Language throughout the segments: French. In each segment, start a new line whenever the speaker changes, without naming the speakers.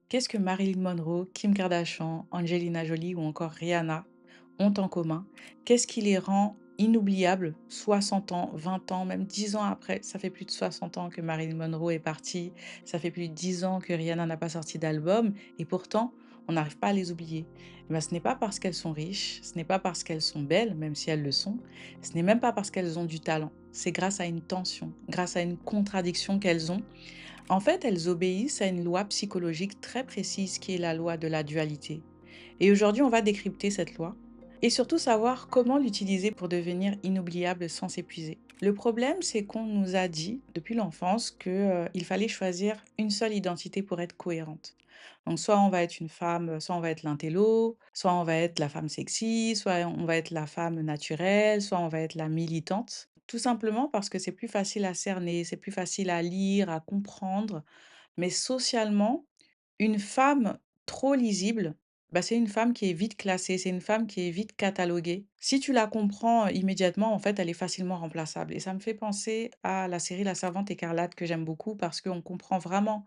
Qu'est-ce que Marilyn Monroe, Kim Kardashian, Angelina Jolie ou encore Rihanna ont en commun? Qu'est-ce qui les rend inoubliables 60 ans, 20 ans, même 10 ans après? Ça fait plus de 60 ans que Marilyn Monroe est partie, ça fait plus de 10 ans que Rihanna n'a pas sorti d'album et pourtant, on n'arrive pas à les oublier. Eh ben, ce n'est pas parce qu'elles sont riches, ce n'est pas parce qu'elles sont belles, même si elles le sont, ce n'est même pas parce qu'elles ont du talent. C'est grâce à une tension, grâce à une contradiction qu'elles ont. En fait, elles obéissent à une loi psychologique très précise qui est la loi de la dualité. Et aujourd'hui, on va décrypter cette loi et surtout savoir comment l'utiliser pour devenir inoubliable sans s'épuiser. Le problème, c'est qu'on nous a dit depuis l'enfance qu'il fallait choisir une seule identité pour être cohérente. Donc soit on va être une femme, soit on va être l'intello, soit on va être la femme sexy, soit on va être la femme naturelle, soit on va être la militante. Tout simplement parce que c'est plus facile à cerner, c'est plus facile à lire, à comprendre. Mais socialement, une femme trop lisible, bah, c'est une femme qui est vite classée, c'est une femme qui est vite cataloguée. Si tu la comprends immédiatement, en fait, elle est facilement remplaçable. Et ça me fait penser à la série La Servante écarlate que j'aime beaucoup parce qu'on comprend vraiment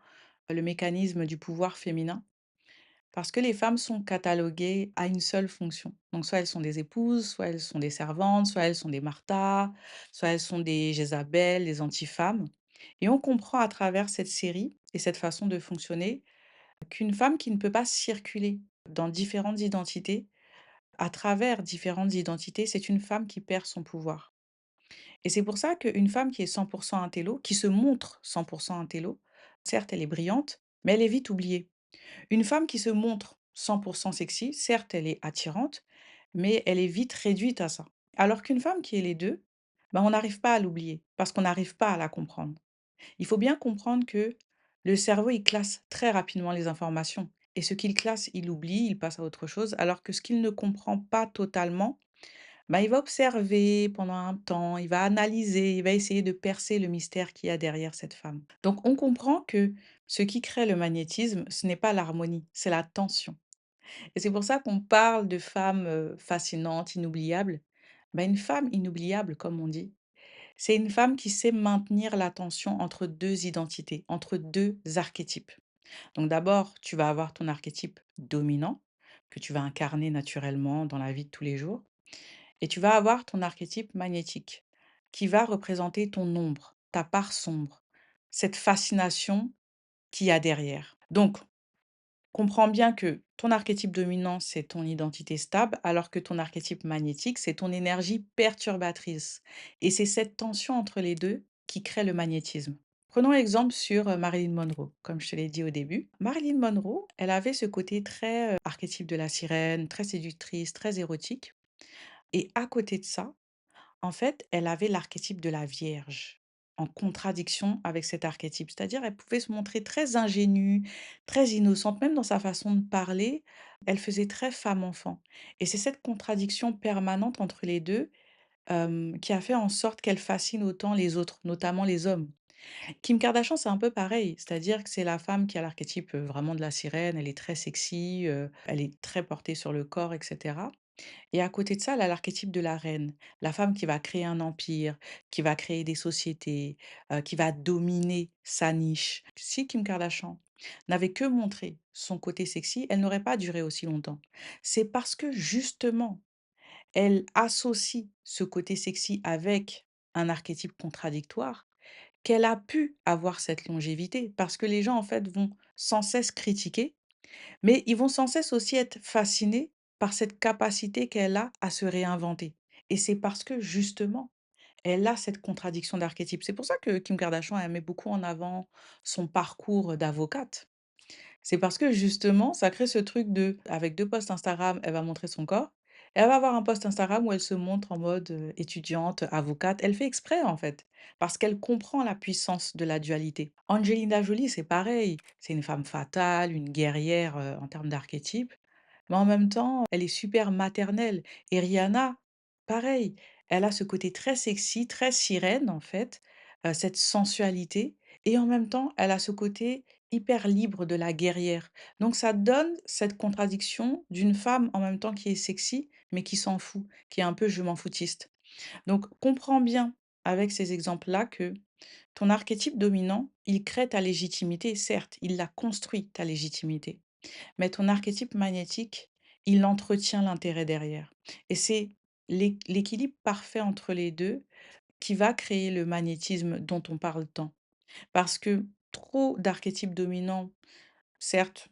le mécanisme du pouvoir féminin. Parce que les femmes sont cataloguées à une seule fonction. Donc soit elles sont des épouses, soit elles sont des servantes, soit elles sont des Martha, soit elles sont des Jézabel, des antifemmes. Et on comprend à travers cette série et cette façon de fonctionner qu'une femme qui ne peut pas circuler dans différentes identités, à travers différentes identités, c'est une femme qui perd son pouvoir. Et c'est pour ça qu'une femme qui est 100% intello, qui se montre 100% intello, certes elle est brillante, mais elle est vite oubliée. Une femme qui se montre 100% sexy, certes, elle est attirante, mais elle est vite réduite à ça. Alors qu'une femme qui est les 2, ben, on n'arrive pas à l'oublier parce qu'on n'arrive pas à la comprendre. Il faut bien comprendre que le cerveau, il classe très rapidement les informations et ce qu'il classe, il oublie, il passe à autre chose, alors que ce qu'il ne comprend pas totalement, ben, il va observer pendant un temps, il va analyser, il va essayer de percer le mystère qu'il y a derrière cette femme. Donc on comprend que ce qui crée le magnétisme, ce n'est pas l'harmonie, c'est la tension. Et c'est pour ça qu'on parle de femmes, fascinantes, inoubliables. Ben, une femme inoubliable, comme on dit, c'est une femme qui sait maintenir la tension entre 2 identités, entre 2 archétypes. Donc d'abord, tu vas avoir ton archétype dominant, que tu vas incarner naturellement dans la vie de tous les jours, et tu vas avoir ton archétype magnétique, qui va représenter ton ombre, ta part sombre, cette fascination qu'il y a derrière. Donc comprends bien que ton archétype dominant, c'est ton identité stable, alors que ton archétype magnétique, c'est ton énergie perturbatrice. Et c'est cette tension entre les 2 qui crée le magnétisme. Prenons l'exemple sur Marilyn Monroe, comme je te l'ai dit au début. Marilyn Monroe, elle avait ce côté très archétype de la sirène, très séductrice, très érotique. Et à côté de ça, en fait, elle avait l'archétype de la Vierge, en contradiction avec cet archétype. C'est-à-dire, elle pouvait se montrer très ingénue, très innocente, même dans sa façon de parler, elle faisait très femme-enfant. Et c'est cette contradiction permanente entre les 2 qui a fait en sorte qu'elle fascine autant les autres, notamment les hommes. Kim Kardashian, c'est un peu pareil, c'est-à-dire que c'est la femme qui a l'archétype, vraiment de la sirène, elle est très sexy, elle est très portée sur le corps et cetera. Et à côté de ça, elle a l'archétype de la reine, la femme qui va créer un empire, qui va créer des sociétés, qui va dominer sa niche. Si Kim Kardashian n'avait que montré son côté sexy, elle n'aurait pas duré aussi longtemps. C'est parce que justement, elle associe ce côté sexy avec un archétype contradictoire qu'elle a pu avoir cette longévité. Parce que les gens, en fait, vont sans cesse critiquer, mais ils vont sans cesse aussi être fascinés par cette capacité qu'elle a à se réinventer. Et c'est parce que justement, elle a cette contradiction d'archétype. C'est pour ça que Kim Kardashian, elle met beaucoup en avant son parcours d'avocate. C'est parce que justement, ça crée ce truc de avec 2 posts Instagram, elle va montrer son corps et elle va avoir un post Instagram où elle se montre en mode, étudiante, avocate. Elle fait exprès, en fait, parce qu'elle comprend la puissance de la dualité. Angelina Jolie, c'est pareil, c'est une femme fatale, une guerrière, en termes d'archétype, mais en même temps, elle est super maternelle et Rihanna, pareil, elle a ce côté très sexy, très sirène, en fait, cette sensualité et en même temps, elle a ce côté hyper libre de la guerrière. Donc ça donne cette contradiction d'une femme en même temps qui est sexy, mais qui s'en fout, qui est un peu je m'en foutiste. Donc comprends bien avec ces exemples-là que ton archétype dominant, il crée ta légitimité, certes, il la construit, ta légitimité. Mais ton archétype magnétique, il entretient l'intérêt derrière. Et c'est l'équilibre parfait entre les 2 qui va créer le magnétisme dont on parle tant. Parce que trop d'archétypes dominants, certes,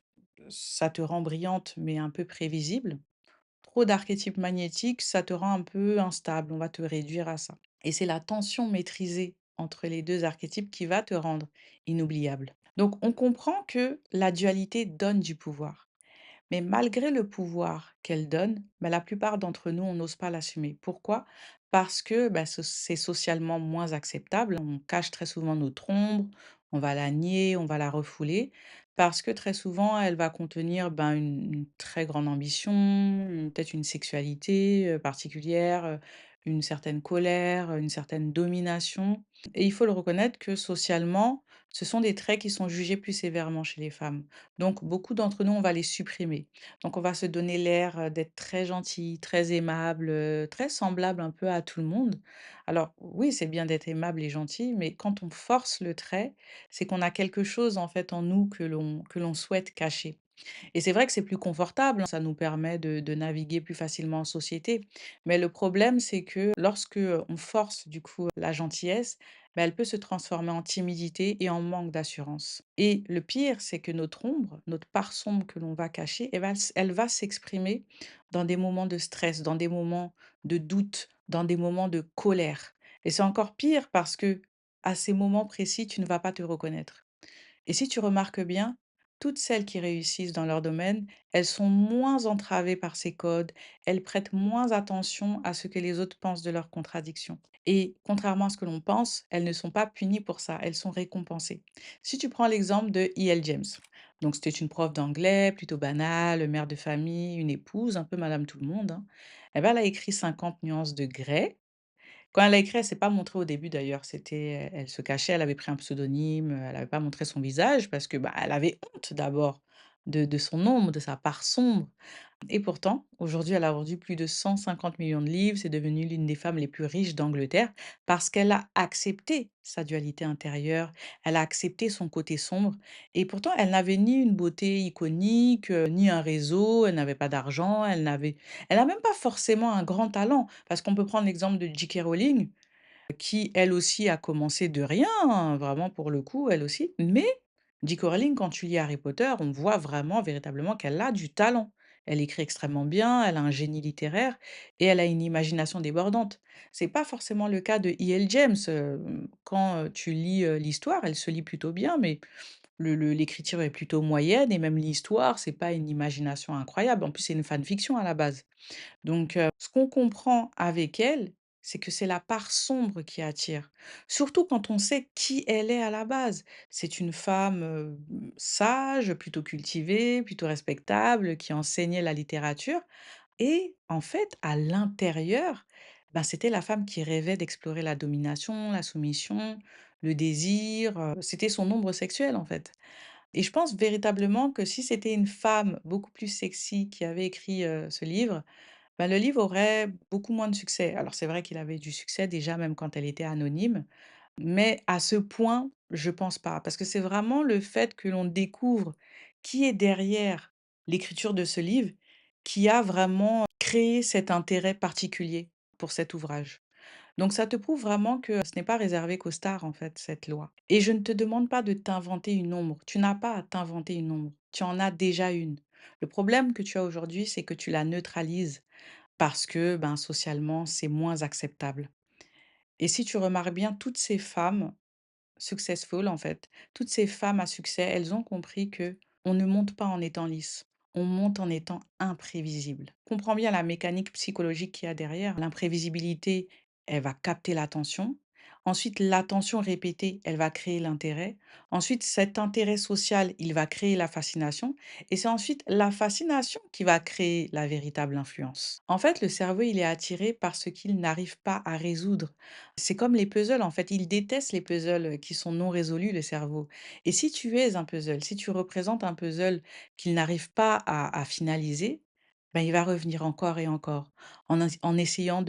ça te rend brillante, mais un peu prévisible. Trop d'archétypes magnétiques, ça te rend un peu instable, on va te réduire à ça. Et c'est la tension maîtrisée entre les 2 archétypes qui va te rendre inoubliable. Donc on comprend que la dualité donne du pouvoir. Mais malgré le pouvoir qu'elle donne, bah, la plupart d'entre nous, on n'ose pas l'assumer. Pourquoi? Parce que bah, c'est socialement moins acceptable. On cache très souvent notre ombre, on va la nier, on va la refouler, parce que très souvent, elle va contenir ben, une très grande ambition, peut-être une sexualité particulière, une certaine colère, une certaine domination. Et il faut le reconnaître que socialement, ce sont des traits qui sont jugés plus sévèrement chez les femmes. Donc beaucoup d'entre nous, on va les supprimer. Donc on va se donner l'air, d'être très gentil, très aimable, très semblable un peu à tout le monde. Alors oui, c'est bien d'être aimable et gentil, mais quand on force le trait, c'est qu'on a quelque chose en fait en nous que l'on souhaite cacher. Et c'est vrai que c'est plus confortable, hein, ça nous permet de naviguer plus facilement en société. Mais le problème, c'est que lorsque, on force du coup la gentillesse, bah, elle peut se transformer en timidité et en manque d'assurance. Et le pire, c'est que notre ombre, notre part sombre que l'on va cacher, elle va s'exprimer dans des moments de stress, dans des moments de doute, dans des moments de colère. Et c'est encore pire parce que à ces moments précis, tu ne vas pas te reconnaître. Et si tu remarques bien, toutes celles qui réussissent dans leur domaine, elles sont moins entravées par ces codes, elles prêtent moins attention à ce que les autres pensent de leurs contradictions. Et contrairement à ce que l'on pense, elles ne sont pas punies pour ça, elles sont récompensées. Si tu prends l'exemple de E.L. James, donc c'était une prof d'anglais, plutôt banale, mère de famille, une épouse, un peu madame tout le monde, hein. Eh ben, elle a écrit 50 nuances de grès quand elle a écrit, elle s'est pas montrée au début d'ailleurs, elle se cachait, elle avait pris un pseudonyme, elle avait pas montré son visage parce que, bah, elle avait honte d'abord de son ombre, de sa part sombre. Et pourtant, aujourd'hui, elle a vendu plus de 150 millions de livres. C'est devenu l'une des femmes les plus riches d'Angleterre parce qu'elle a accepté sa dualité intérieure, elle a accepté son côté sombre. Et pourtant, elle n'avait ni une beauté iconique, ni un réseau, elle n'avait pas d'argent, elle n'a même pas forcément un grand talent. Parce qu'on peut prendre l'exemple de J.K. Rowling, qui elle aussi a commencé de rien, hein, vraiment pour le coup, elle aussi. Mais J.K. Rowling, quand tu lis Harry Potter, on voit vraiment, véritablement qu'elle a du talent. Elle écrit extrêmement bien, elle a un génie littéraire et elle a une imagination débordante. C'est pas forcément le cas de E.L. James. Quand tu lis l'histoire, elle se lit plutôt bien, mais l'écriture est plutôt moyenne et même l'histoire, c'est pas une imagination incroyable. En plus, c'est une fanfiction à la base. Donc, ce qu'on comprend avec elle, c'est que c'est la part sombre qui attire. Surtout quand on sait qui elle est à la base. C'est une femme, sage, plutôt cultivée, plutôt respectable, qui enseignait la littérature et en fait, à l'intérieur, ben, c'était la femme qui rêvait d'explorer la domination, la soumission, le désir, c'était son ombre sexuelle, en fait. Et je pense véritablement que si c'était une femme beaucoup plus sexy qui avait écrit, ce livre, bah, le livre aurait beaucoup moins de succès. Alors c'est vrai qu'il avait du succès déjà même quand elle était anonyme, mais à ce point, je pense pas. Parce que c'est vraiment le fait que l'on découvre qui est derrière l'écriture de ce livre qui a vraiment créé cet intérêt particulier pour cet ouvrage. Donc ça te prouve vraiment que ce n'est pas réservé qu'aux stars en fait, cette loi. Et je ne te demande pas de t'inventer une ombre. Tu n'as pas à t'inventer une ombre. Tu en as déjà une. Le problème que tu as aujourd'hui, c'est que tu la neutralises parce que, ben, socialement, c'est moins acceptable. Et si tu remarques bien, toutes ces femmes successful, en fait, toutes ces femmes à succès, elles ont compris que on ne monte pas en étant lisse, on monte en étant imprévisible. Comprends bien la mécanique psychologique qu'il y a derrière. L'imprévisibilité, elle va capter l'attention. Ensuite, l'attention répétée, elle va créer l'intérêt. Ensuite, cet intérêt social, il va créer la fascination. Et c'est ensuite la fascination qui va créer la véritable influence. En fait, le cerveau, il est attiré par ce qu'il n'arrive pas à résoudre. C'est comme les puzzles, en fait, il déteste les puzzles, qui sont non résolus, le cerveau. Et si tu es un puzzle, si tu représentes un puzzle qu'il n'arrive pas à finaliser, ben, il va revenir encore et encore en essayant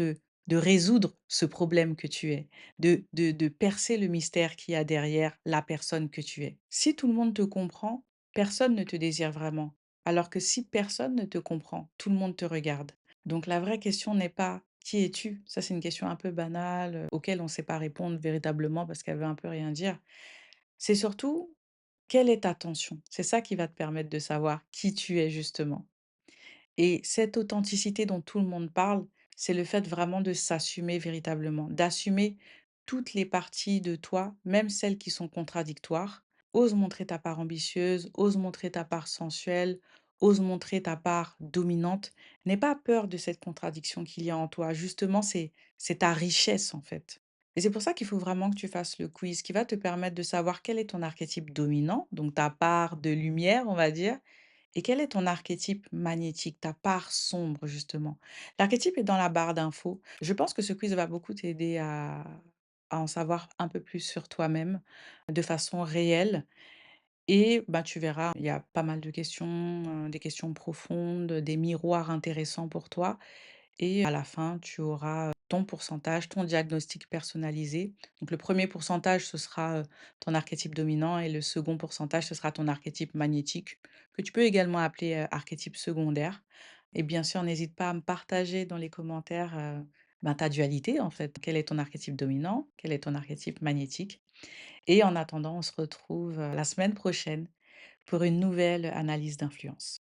de résoudre ce problème que tu es, de percer le mystère qu'il y a derrière la personne que tu es. Si tout le monde te comprend, personne ne te désire vraiment. Alors que si personne ne te comprend, tout le monde te regarde. Donc la vraie question n'est pas: «Qui es-tu?» Ça, c'est une question un peu banale, auquel on ne sait pas répondre véritablement parce qu'elle veut un peu rien dire. C'est surtout: quelle est ta tension? C'est ça qui va te permettre de savoir qui tu es justement. Et cette authenticité dont tout le monde parle, c'est le fait vraiment de s'assumer véritablement, d'assumer toutes les parties de toi, même celles qui sont contradictoires. Ose montrer ta part ambitieuse, ose montrer ta part sensuelle, ose montrer ta part dominante. N'aie pas peur de cette contradiction qu'il y a en toi. Justement, c'est ta richesse en fait. Et c'est pour ça qu'il faut vraiment que tu fasses le quiz qui va te permettre de savoir quel est ton archétype dominant, donc ta part de lumière, on va dire, et quel est ton archétype magnétique, ta part sombre justement? L'archétype est dans la barre d'infos. Je pense que ce quiz va beaucoup t'aider à en savoir un peu plus sur toi-même de façon réelle et bah, tu verras, il y a pas mal de questions, des questions profondes, des miroirs intéressants pour toi et à la fin, tu auras, ton pourcentage, ton diagnostic personnalisé. Donc le premier pourcentage, ce sera, ton archétype dominant et le second pourcentage, ce sera ton archétype magnétique, que tu peux également appeler, archétype secondaire et bien sûr, n'hésite pas à me partager dans les commentaires, ben, ta dualité en fait. Quel est ton archétype dominant? Quel est ton archétype magnétique? Et en attendant, on se retrouve, la semaine prochaine pour une nouvelle analyse d'influence.